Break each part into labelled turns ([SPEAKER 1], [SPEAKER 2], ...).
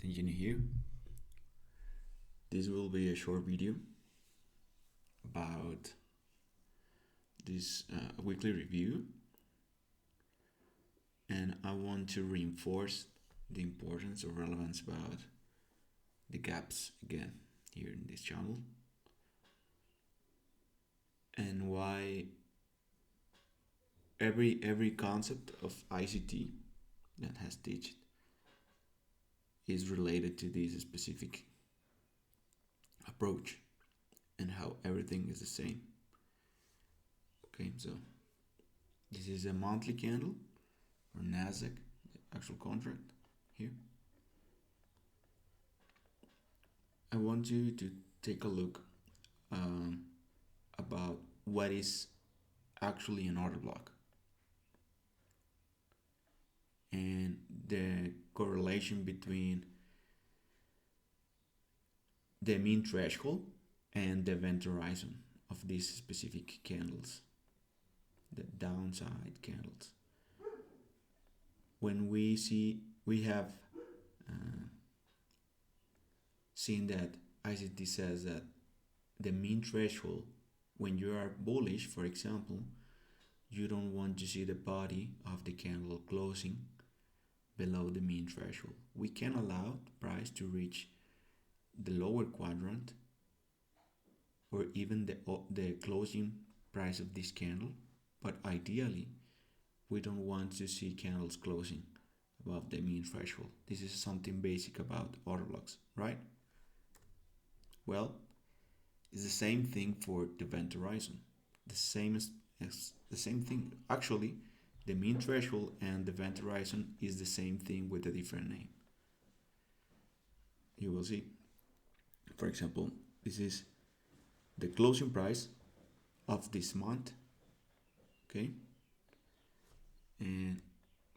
[SPEAKER 1] Engineer here. This will be a short video about this weekly review, and I want to reinforce the importance or relevance about the gaps again here in this channel, and why every concept of ICT that has taught is related to this specific approach and how everything is the same. Okay, so this is a monthly candle for NASDAQ, the actual contract here. I want you to take a look about what is actually an order block and the correlation between the mean threshold and the event horizon of these specific candles, the downside candles. When we have seen that ICT says that the mean threshold, when you are bullish, for example, you don't want to see the body of the candle closing below the mean threshold. We can allow the price to reach the lower quadrant or even the closing price of this candle, but ideally we don't want to see candles closing above the mean threshold. This is something basic about order blocks, right? Well, it's the same thing for the event horizon. The same thing. Actually, the mean threshold and the event horizon is the same thing with a different name. You will see. For example, this is the closing price of this month. Okay. And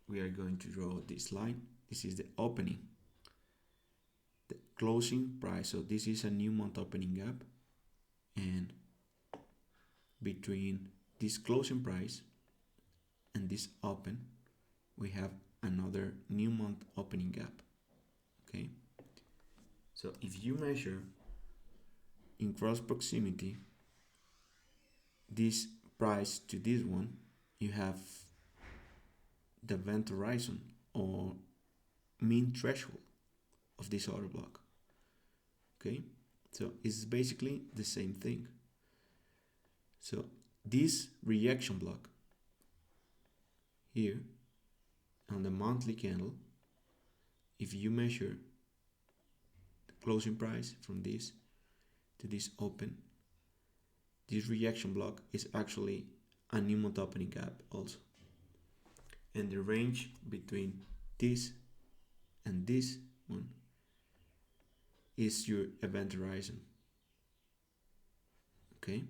[SPEAKER 1] we are going to draw this line. This is the opening. The closing price. So this is a new month opening gap. And between this closing price and this open, we have another new month opening gap. Okay. So if you measure in cross proximity this price to this one, you have the event horizon or mean threshold of this order block. Okay, so it's basically the same thing. So this reaction block here on the monthly candle, if you measure the closing price from this to this open, this reaction block is actually a new month opening gap also. And the range between this and this one is your event horizon. Okay,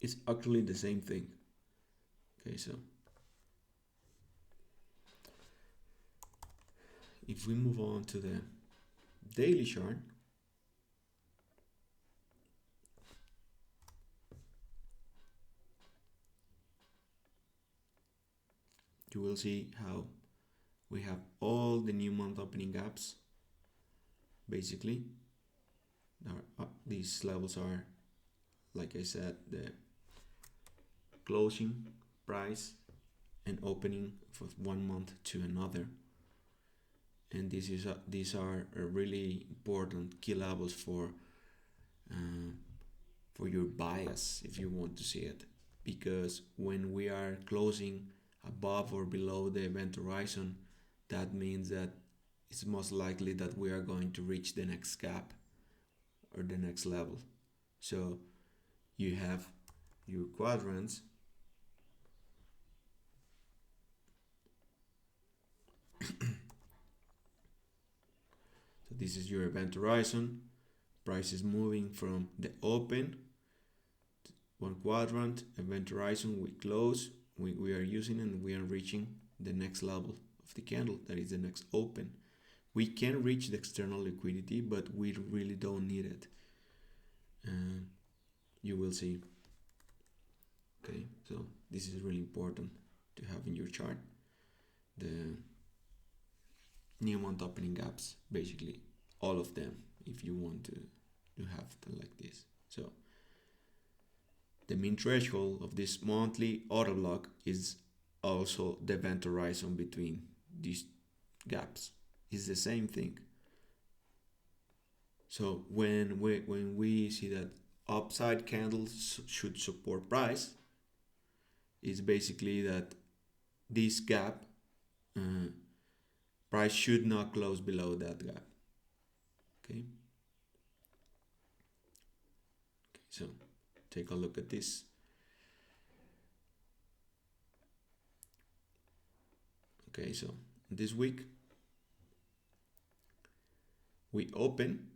[SPEAKER 1] it's actually the same thing. Okay, so if we move on to the daily chart, you will see how we have all the new month opening gaps. Basically, these levels are, like I said, the closing price and opening from one month to another. And these are really important key levels for your bias, if you want to see it, because when we are closing above or below the event horizon, that means that it's most likely that we are going to reach the next gap or the next level. So you have your quadrants. So this is your event horizon. Price is moving from the open, one quadrant, event horizon, we close, we are using, and we are reaching the next level of the candle, that is the next open. We can reach the external liquidity, but we really don't need it. You will see. Okay, so this is really important to have in your chart. new month opening gaps, basically all of them, if you want to have them like this. So the mean threshold of this monthly order block is also the event horizon between these gaps. It's the same thing. So when we see that upside candles should support price, it's basically that this gap, price should not close below that gap. Okay. So take a look at this. Okay, so this week we open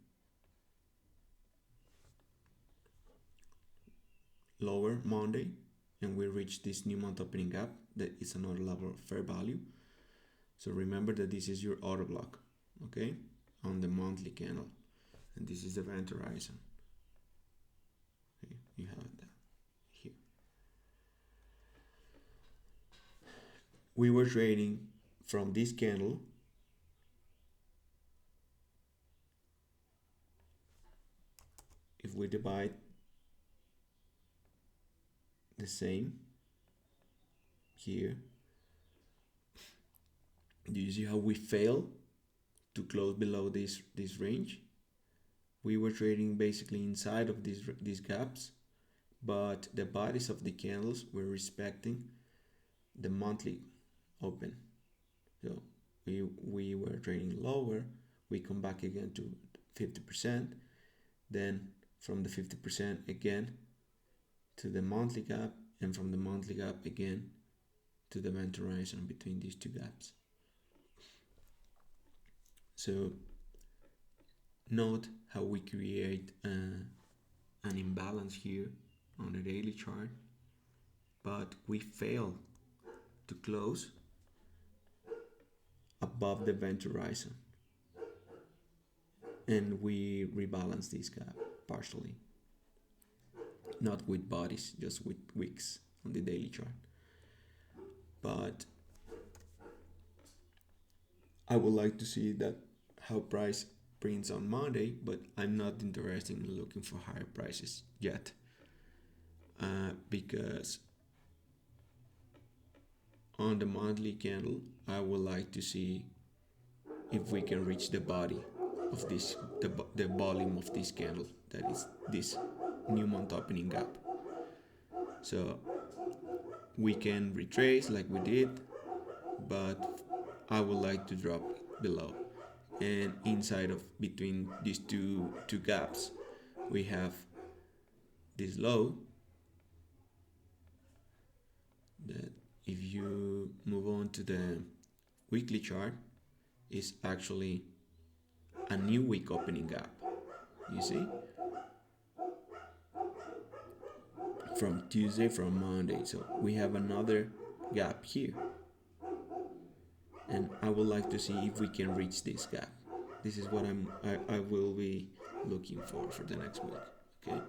[SPEAKER 1] lower Monday and we reach this new month opening gap that is another level of fair value. So remember that this is your order block, okay, on the monthly candle, and this is the event horizon. Okay, you have that here. We were trading from this candle if we divide the same here, do you see how we fail to close below this range? We were trading basically inside of these gaps, but the bodies of the candles were respecting the monthly open. So we were trading lower, we come back again to 50%, then from the 50% again to the monthly gap, and from the monthly gap again to the event horizon between these two gaps. So note how we create an imbalance here on the daily chart, but we fail to close above the event horizon, and we rebalance this gap partially, not with bodies, just with wicks on the daily chart. But I would like to see that how price prints on Monday, but I'm not interested in looking for higher prices yet, because on the monthly candle I would like to see if we can reach the body of this, the volume of this candle, that is this new month opening gap. So we can retrace like we did, but I would like to drop below, and inside of between these two gaps we have this low that, if you move on to the weekly chart, is actually a new week opening gap. You see, from Tuesday, from Monday, so we have another gap here, and I would like to see if we can reach this gap. This is what I will be looking for the next week. Okay,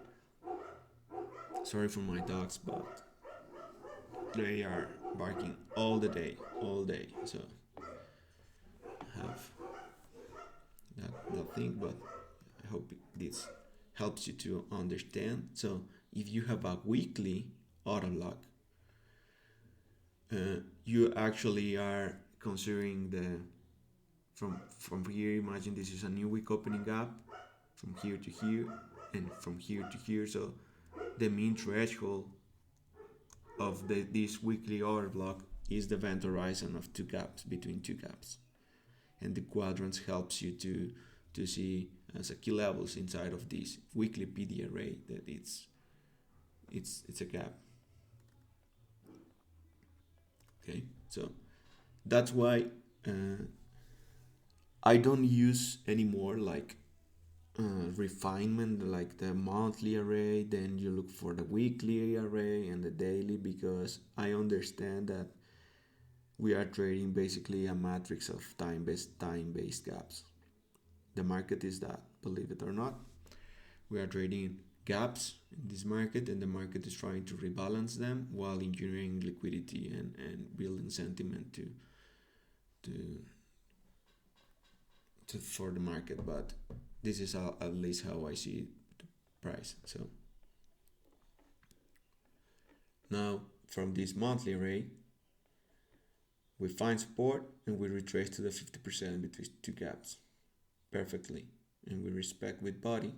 [SPEAKER 1] sorry for my dogs, but they are barking all day, so I have that thing, but I hope this helps you to understand. So if you have a weekly auto lock, you actually are considering the from here. Imagine this is a new week opening gap from here to here and from here to here. So the mean threshold of this weekly order block is the event horizon of two gaps, between two gaps, and the quadrants helps you to see as a key levels inside of this weekly PD array that it's a gap. Okay, so that's why I don't use anymore like refinement like the monthly array, then you look for the weekly array and the daily, because I understand that we are trading basically a matrix of time-based gaps. The market is that, believe it or not. We are trading gaps in this market, and the market is trying to rebalance them while engineering liquidity and building sentiment to for the market, but this is at least how I see the price. So now from this monthly rate, we find support and we retrace to the 50% between two gaps perfectly, and we respect with body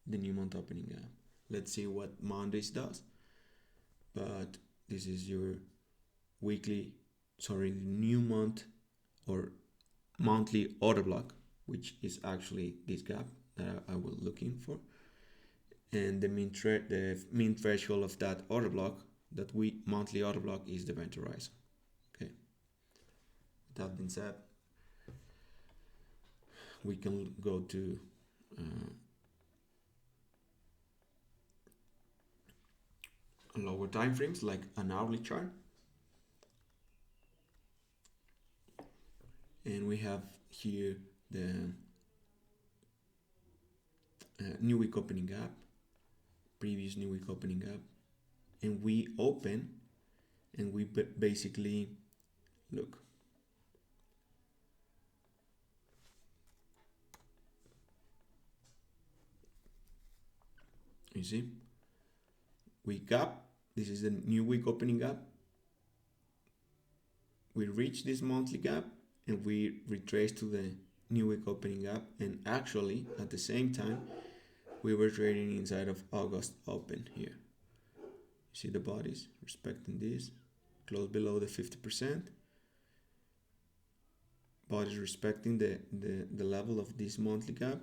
[SPEAKER 1] the new month opening gap. Let's see what Mondays does. But this is your new month or monthly order block, which is actually this gap that I will looking for, and the mean threshold of that order block, that monthly order block, is the event horizon. Okay. That being said, we can go to lower time frames like an hourly chart, and we have here the new week opening gap, previous new week opening gap, and we open and we basically look. You see, we gap. This is the new week opening gap. We reach this monthly gap and we retrace to the new week opening gap, and actually at the same time we were trading inside of August open here. You see the bodies respecting this, close below the 50%. Bodies respecting the level of this monthly gap,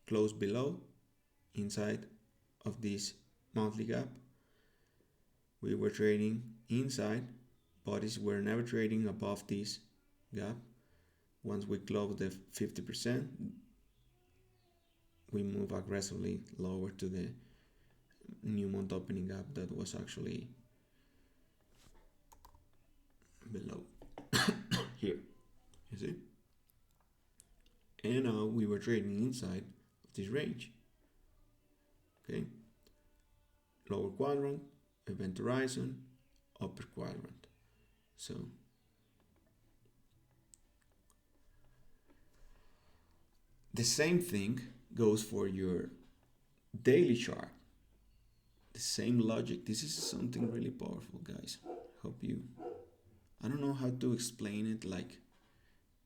[SPEAKER 1] close below, inside of this monthly gap. We were trading inside. Bodies were never trading above this gap. Once we close the 50%, we move aggressively lower to the new month opening gap that was actually below here. You see? And now we were trading inside of this range. Okay? Lower quadrant, event horizon, upper quadrant. So the same thing goes for your daily chart. The same logic. This is something really powerful, guys. I don't know how to explain it like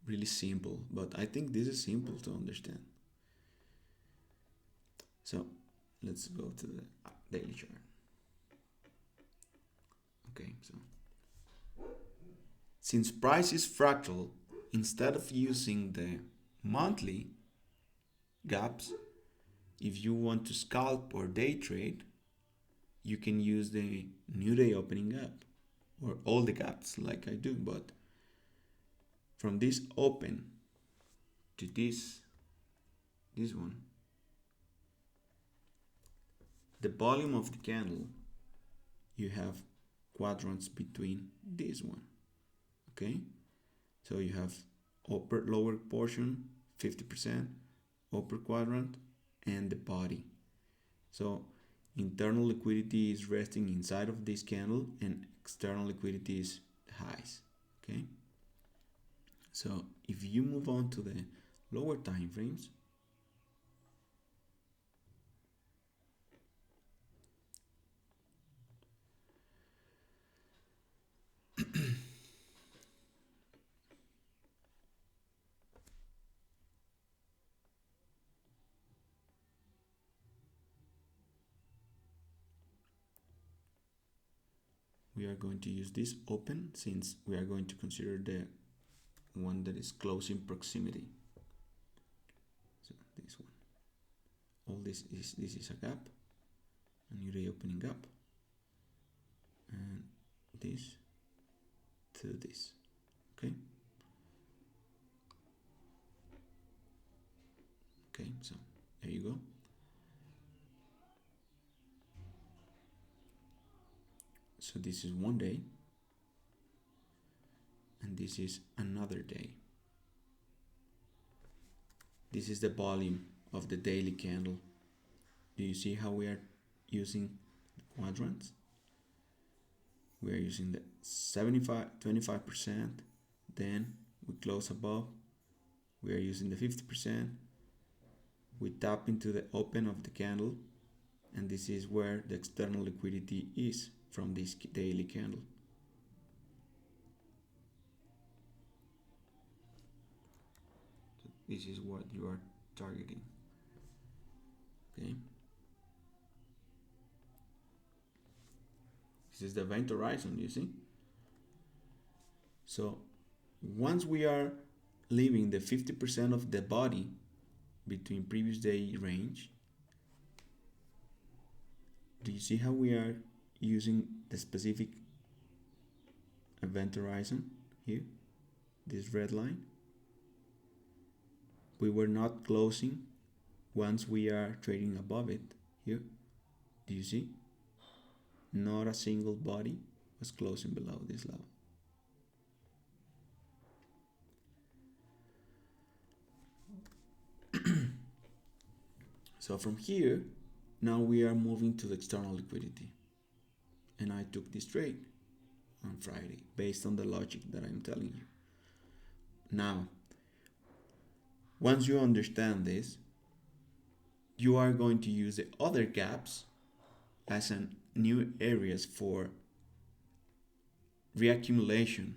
[SPEAKER 1] really simple, but I think this is simple to understand. So let's go to the daily chart. Okay, so since price is fractal, instead of using the monthly gaps, if you want to scalp or day trade, you can use the new day opening gap or all the gaps like I do, but from this open to this one, the volume of the candle, you have quadrants between this one. Okay, so you have lower portion 50%, upper quadrant, and the body. So internal liquidity is resting inside of this candle and external liquidity is highs. Okay, so if you move on to the lower time frames, we are going to use this open since we are going to consider the one that is close in proximity. So this one, all this is a gap, a new day opening gap, and this to this. Okay, so there you go. So this is one day and this is another day. This is the volume of the daily candle. Do you see how we are using the quadrants? We are using the 25%, then we close above We are using the 50%. We tap into the open of the candle, and this is where the external liquidity is from this daily candle. So this is what you are targeting. Okay. This is the event horizon, you see? So once we are leaving the 50% of the body between previous day range, do you see how we are using the specific event horizon here, this red line? We were not closing once we are trading above it here. Do you see? Not a single body was closing below this level. So from here, now we are moving to the external liquidity. And I took this trade on Friday based on the logic that I'm telling you. Now, once you understand this, you are going to use the other gaps as new areas for reaccumulation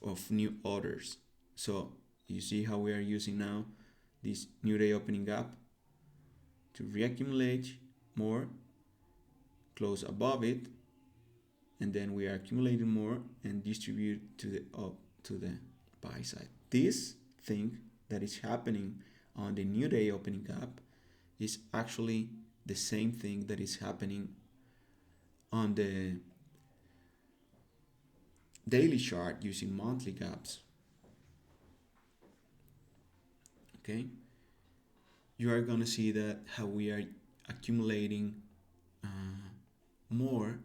[SPEAKER 1] of new orders. So you see how we are using now this new day opening gap to reaccumulate more, close above it, and then we are accumulating more and distribute to the up to the buy side. This thing that is happening on the new day opening gap is actually the same thing that is happening on the daily chart using monthly gaps. Okay, you are gonna see that how we are accumulating more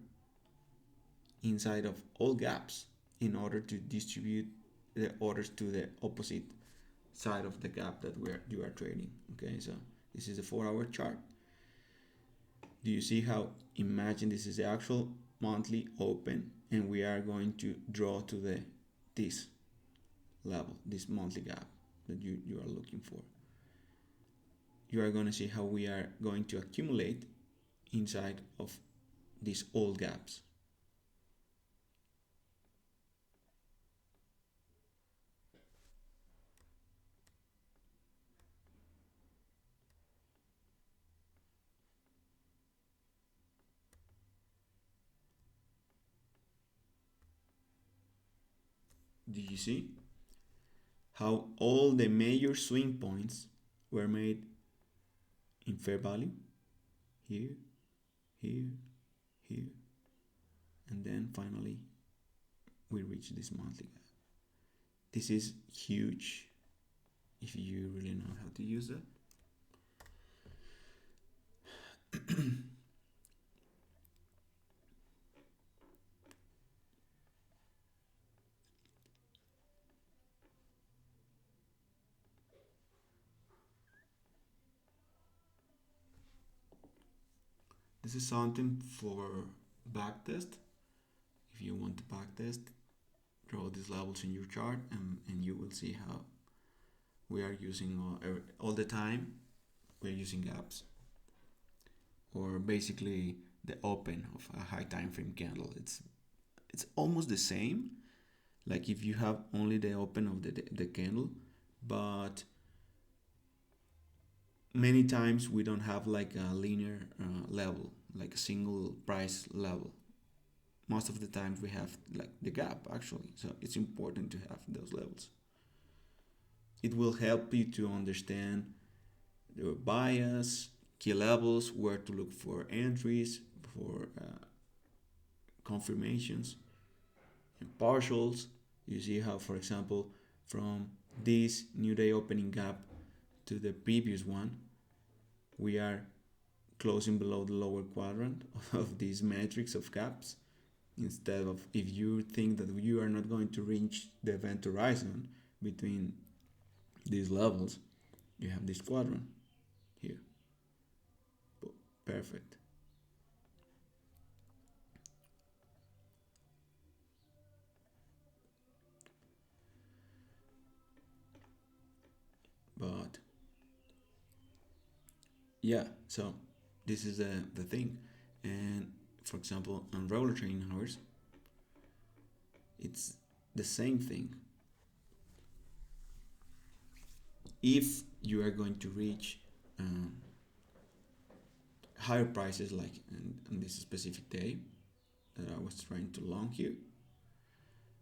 [SPEAKER 1] inside of all gaps in order to distribute the orders to the opposite side of the gap that you are trading. Okay, so this is a 4-hour chart. Do you see how, imagine this is the actual monthly open, and we are going to draw to this level, this monthly gap that you are looking for. You are going to see how we are going to accumulate inside of these old gaps. Do you see how all the major swing points were made in fair value? Here, here, here, and then finally we reach this monthly gap. This is huge if you really know how to use it. This is something for backtest. If you want to backtest, draw these levels in your chart, and you will see how we are using all the time. We're using gaps, or basically the open of a high time frame candle. It's almost the same, like if you have only the open of the candle, but many times we don't have like a linear level, like a single price level. Most of the times we have like the gap actually, so it's important to have those levels. It will help you to understand your bias, key levels, where to look for entries, for confirmations and partials. You see how, for example, from this new day opening gap to the previous one, we are closing below the lower quadrant of these matrix of gaps. Instead of, if you think that you are not going to reach the event horizon between these levels, you have this quadrant here. Perfect. yeah, so this is the thing. And for example, on regular trading hours, it's the same thing. If you are going to reach higher prices, like in this specific day that I was trying to long here,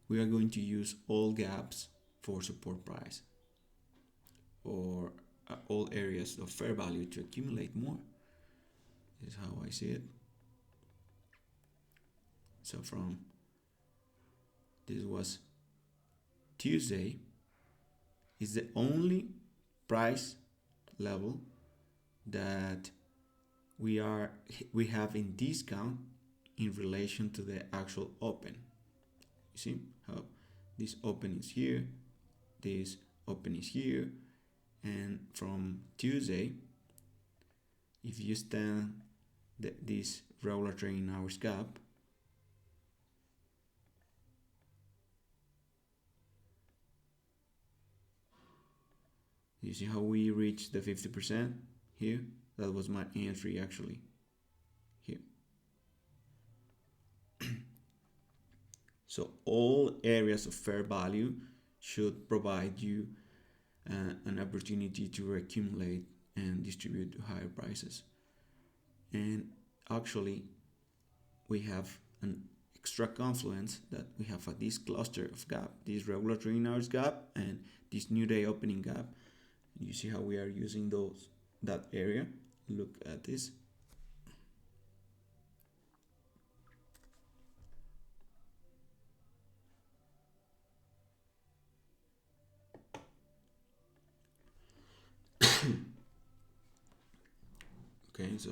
[SPEAKER 1] we are going to use all gaps for support price, or all areas of fair value to accumulate more. This is how I see it. So from this was Tuesday, is the only price level that we have in discount in relation to the actual open. You see how this open is here, this open is here, and from Tuesday, if you stand this regular trading hours gap, you see how we reached the 50% here? That was my entry actually here. So all areas of fair value should provide you an opportunity to accumulate and distribute to higher prices. And actually, we have an extra confluence that we have this cluster of gap, this regular trading hours gap and this new day opening gap. You see how we are using that area. Look at this. Okay, so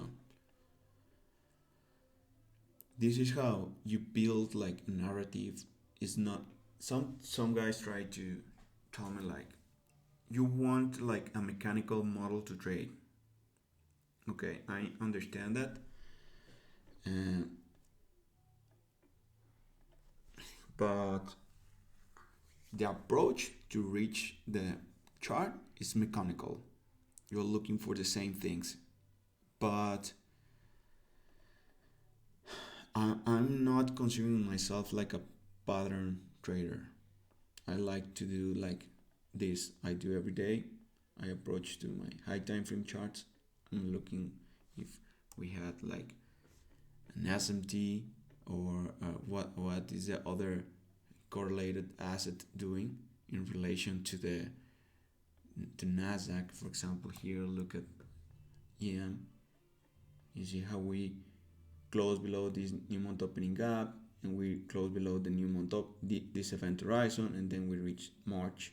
[SPEAKER 1] this is how you build like a narrative. It's not some guys try to tell me like, you want like a mechanical model to trade. Okay, I understand that. But the approach to reach the chart is mechanical. You're looking for the same things. But I'm not considering myself like a pattern trader. I like to do like this. I do every day. I approach to my high time frame charts. I'm looking if we had like an SMT or what is the other correlated asset doing in relation to the Nasdaq. For example, here look at EM. You see how we close below this new month opening gap, and we close below the new month up this event horizon, and then we reach March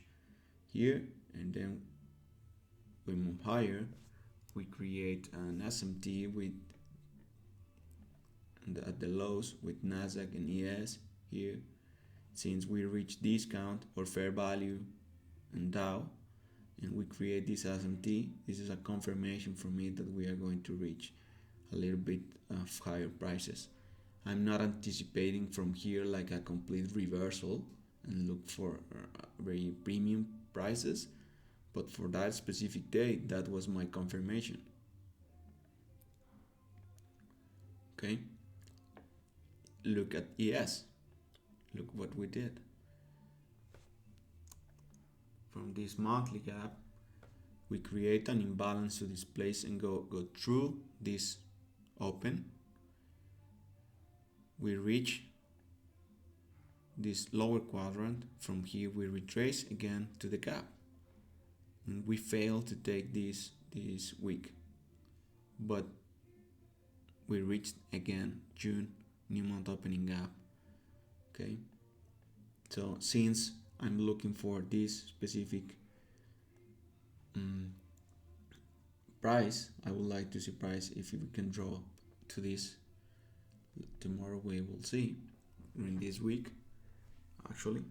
[SPEAKER 1] here, and then we move higher. We create an SMT with at the lows with Nasdaq and ES here. Since we reach discount or fair value and Dow, and we create this SMT, this is a confirmation for me that we are going to reach a little bit of higher prices. I'm not anticipating from here like a complete reversal and look for very premium prices, but for that specific day, that was my confirmation. Okay, look at ES. Look what we did. From this monthly gap, we create an imbalance to this place and go through this open. We reach this lower quadrant. From here we retrace again to the gap, and we fail to take this week, but we reached again June new month opening gap. Okay, so since I'm looking for this specific price, I would like to see price if we can draw to this. Tomorrow we will see, during this week actually.